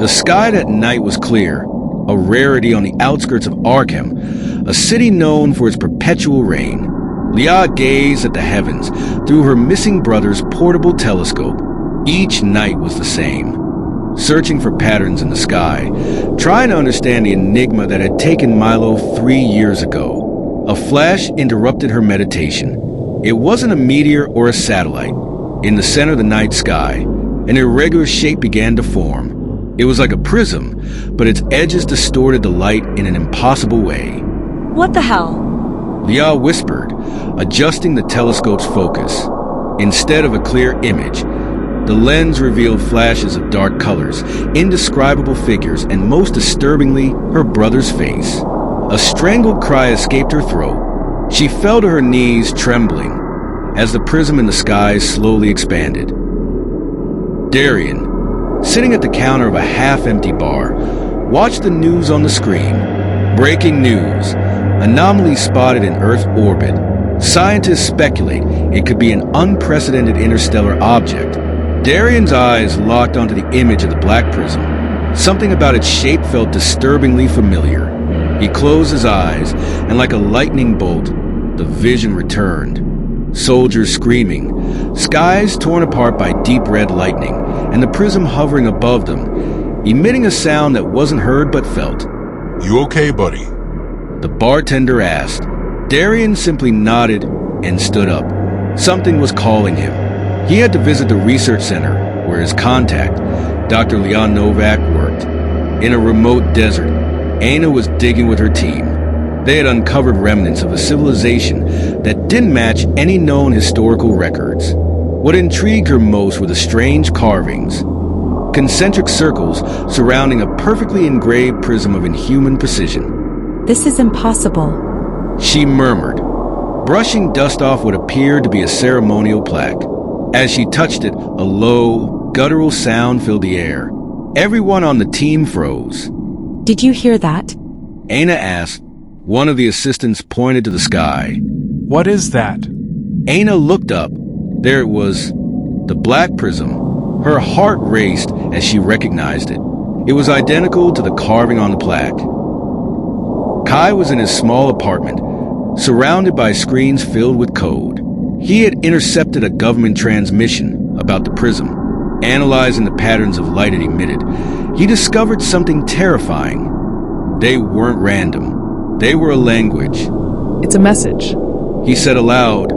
The sky that night was clear, a rarity on the outskirts of Arkhem, a city known for its perpetual rain. Leah gazed at the heavens through her missing brother's portable telescope. Each night was the same, searching for patterns in the sky, trying to understand the enigma that had taken Milo 3 years ago. A flash interrupted her meditation. It wasn't a meteor or a satellite. In the center of the night sky, an irregular shape began to form. It was like a prism, but its edges distorted the light in an impossible way. What the hell? Leah whispered, adjusting the telescope's focus. Instead of a clear image, the lens revealed flashes of dark colors, indescribable figures, and most disturbingly, her brother's face. A strangled cry escaped her throat. She fell to her knees, trembling, as the prism in the sky slowly expanded. Darian, sitting at the counter of a half-empty bar, watched the news on the screen. Breaking news. Anomaly spotted in Earth orbit. Scientists speculate it could be an unprecedented interstellar object. Darian's eyes locked onto the image of the Black Prism. Something about its shape felt disturbingly familiar. He closed his eyes, and like a lightning bolt, the vision returned. Soldiers screaming, skies torn apart by deep red lightning, and the prism hovering above them, emitting a sound that wasn't heard but felt. You okay, buddy? The bartender asked. Darian simply nodded and stood up. Something was calling him. He had to visit the research center where his contact, Dr. Leon Novak, worked. In a remote desert, Ana was digging with her team. They had uncovered remnants of a civilization that didn't match any known historical records. What intrigued her most were the strange carvings, concentric circles surrounding a perfectly engraved prism of inhuman precision. This is impossible, she murmured, brushing dust off what appeared to be a ceremonial plaque. As she touched it, a low, guttural sound filled the air. Everyone on the team froze. Did you hear that? Ana asked. One of the assistants pointed to the sky. What is that? Ana looked up. There it was, the Black Prism. Her heart raced as she recognized it. It was identical to the carving on the plaque. Kai was in his small apartment, surrounded by screens filled with code. He had intercepted a government transmission about the prism. Analyzing the patterns of light it emitted, he discovered something terrifying. They weren't random. They were a language. It's a message, he said aloud,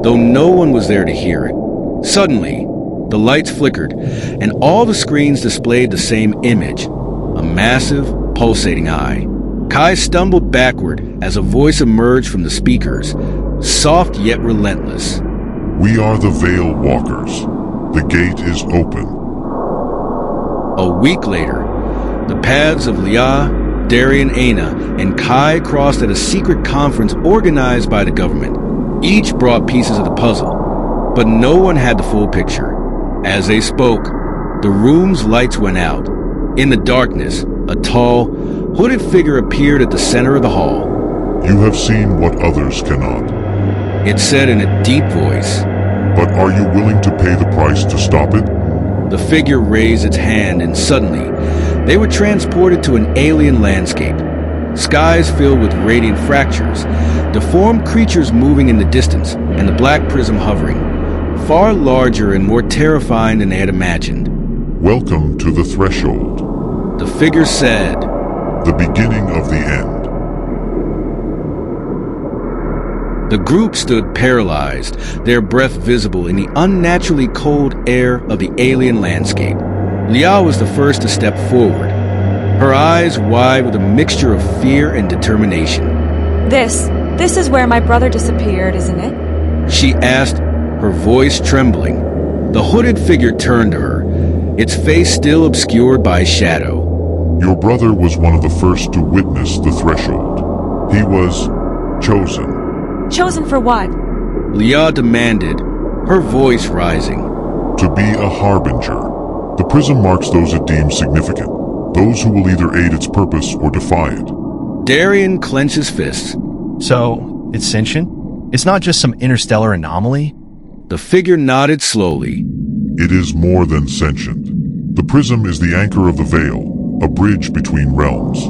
though no one was there to hear it. Suddenly, the lights flickered, and all the screens displayed the same image, a massive, pulsating eye. Kai stumbled backward as a voice emerged from the speakers, soft yet relentless. We are the Veil Walkers. The gate is open. A week later, the paths of Leah, Darian, Ana, and Kai crossed at a secret conference organized by the government. Each brought pieces of the puzzle, but no one had the full picture. As they spoke, the room's lights went out. In the darkness, a tall, hooded figure appeared at the center of the hall. You have seen what others cannot, it said in a deep voice. But are you willing to pay the price to stop it? The figure raised its hand, and suddenly, they were transported to an alien landscape. Skies filled with radiant fractures, deformed creatures moving in the distance, and the Black Prism hovering, far larger and more terrifying than they had imagined. Welcome to the threshold, the figure said. The beginning of the end. The group stood paralyzed, their breath visible in the unnaturally cold air of the alien landscape. Leah was the first to step forward, her eyes wide with a mixture of fear and determination. This is where my brother disappeared, isn't it? She asked, her voice trembling. The hooded figure turned to her, its face still obscured by shadow. Your brother was one of the first to witness the threshold. He was chosen. Chosen for what? Leah demanded, her voice rising. To be a harbinger. The prism marks those it deems significant, those who will either aid its purpose or defy it. Darian clenched his fists. So, it's sentient? It's not just some interstellar anomaly? The figure nodded slowly. It is more than sentient. The prism is the anchor of the veil, a bridge between realms.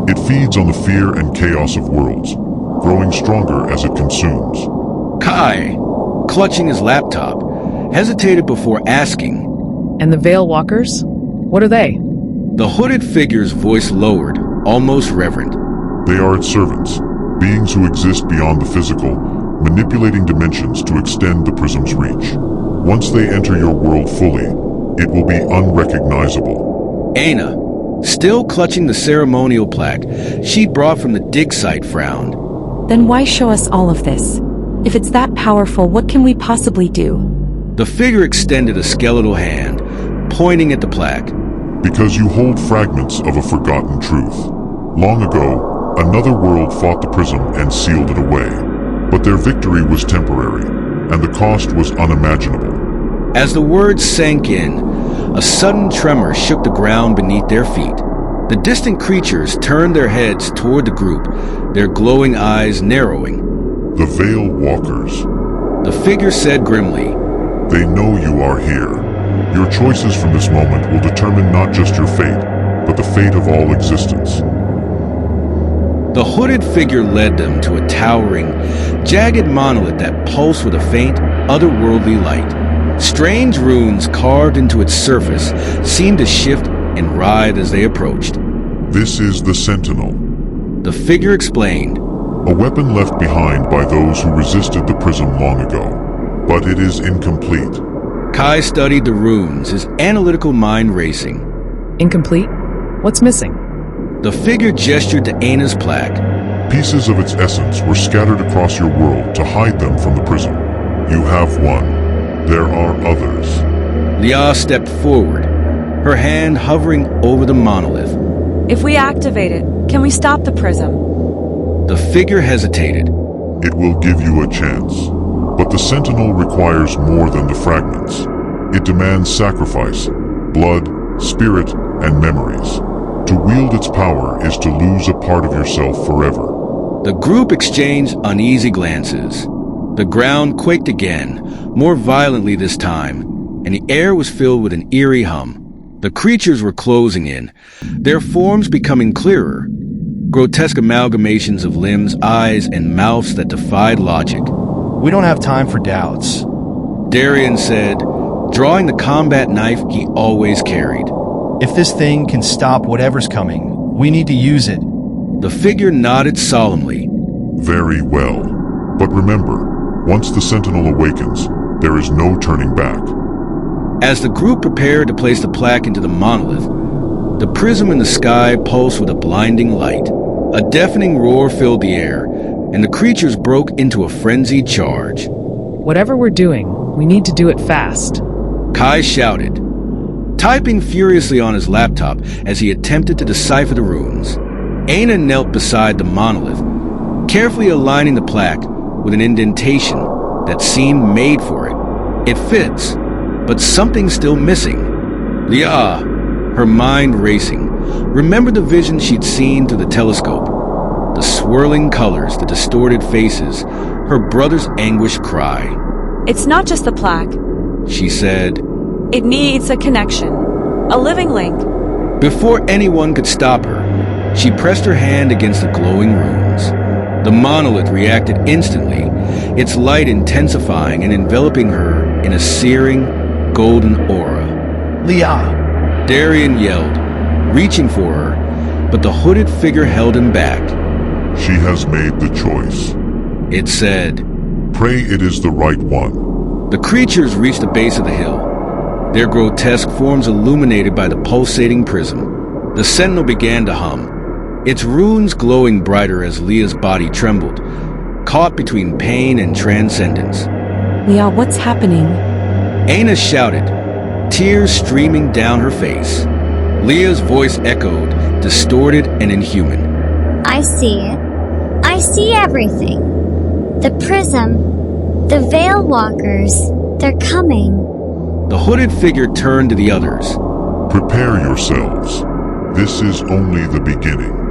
It feeds on the fear and chaos of worlds, growing stronger as it consumes. Kai, clutching his laptop, hesitated before asking. And the Veil Walkers? What are they? The hooded figure's voice lowered, almost reverent. They are its servants, beings who exist beyond the physical, manipulating dimensions to extend the prism's reach. Once they enter your world fully, it will be unrecognizable. Aina, still clutching the ceremonial plaque she'd brought from the dig site, frowned. Then why show us all of this? If it's that powerful, what can we possibly do? The figure extended a skeletal hand, pointing at the plaque. Because you hold fragments of a forgotten truth. Long ago, another world fought the prism and sealed it away. But their victory was temporary, and the cost was unimaginable. As the words sank in, a sudden tremor shook the ground beneath their feet. The distant creatures turned their heads toward the group, their glowing eyes narrowing. The Veil Walkers. The figure said grimly, They know you are here. Your choices from this moment will determine not just your fate, but the fate of all existence. The hooded figure led them to a towering, jagged monolith that pulsed with a faint, otherworldly light. Strange runes carved into its surface seemed to shift and writhe as they approached. This is the Sentinel. The figure explained. A weapon left behind by those who resisted the prism long ago. But it is incomplete. Kai studied the runes, his analytical mind racing. Incomplete? What's missing? The figure gestured to Aina's plaque. Pieces of its essence were scattered across your world to hide them from the prism. You have one. There are others. Lia stepped forward, her hand hovering over the monolith. If we activate it, can we stop the prism? The figure hesitated. It will give you a chance. But the Sentinel requires more than the fragments. It demands sacrifice, blood, spirit, and memories. To wield its power is to lose a part of yourself forever. The group exchanged uneasy glances. The ground quaked again, more violently this time, and the air was filled with an eerie hum. The creatures were closing in, their forms becoming clearer, grotesque amalgamations of limbs, eyes, and mouths that defied logic. We don't have time for doubts. Darian said, drawing the combat knife he always carried. If this thing can stop whatever's coming, we need to use it. The figure nodded solemnly. Very well. But remember, once the Sentinel awakens, there is no turning back. As the group prepared to place the plaque into the monolith, the prism in the sky pulsed with a blinding light. A deafening roar filled the air, and the creatures broke into a frenzied charge. Whatever we're doing, we need to do it fast. Kai shouted, typing furiously on his laptop as he attempted to decipher the runes. Aina knelt beside the monolith, carefully aligning the plaque with an indentation that seemed made for it. It fits, but something's still missing. Lia, her mind racing, remembered the vision she'd seen through the telescope. The swirling colors, the distorted faces, her brother's anguished cry. It's not just the plaque. She said, It needs a connection. A living link. Before anyone could stop her, she pressed her hand against the glowing runes. The monolith reacted instantly, its light intensifying and enveloping her in a searing, golden aura. Lia! Darian yelled, reaching for her, but the hooded figure held him back. She has made the choice. It said, Pray it is the right one. The creatures reached the base of the hill, their grotesque forms illuminated by the pulsating prism. The Sentinel began to hum, its runes glowing brighter as Lia's body trembled, caught between pain and transcendence. Lia, what's happening? Aina shouted, tears streaming down her face. Lia's voice echoed, distorted and inhuman. I see it. I see everything. The prism, the Veil Walkers, they're coming. The hooded figure turned to the others. Prepare yourselves. This is only the beginning.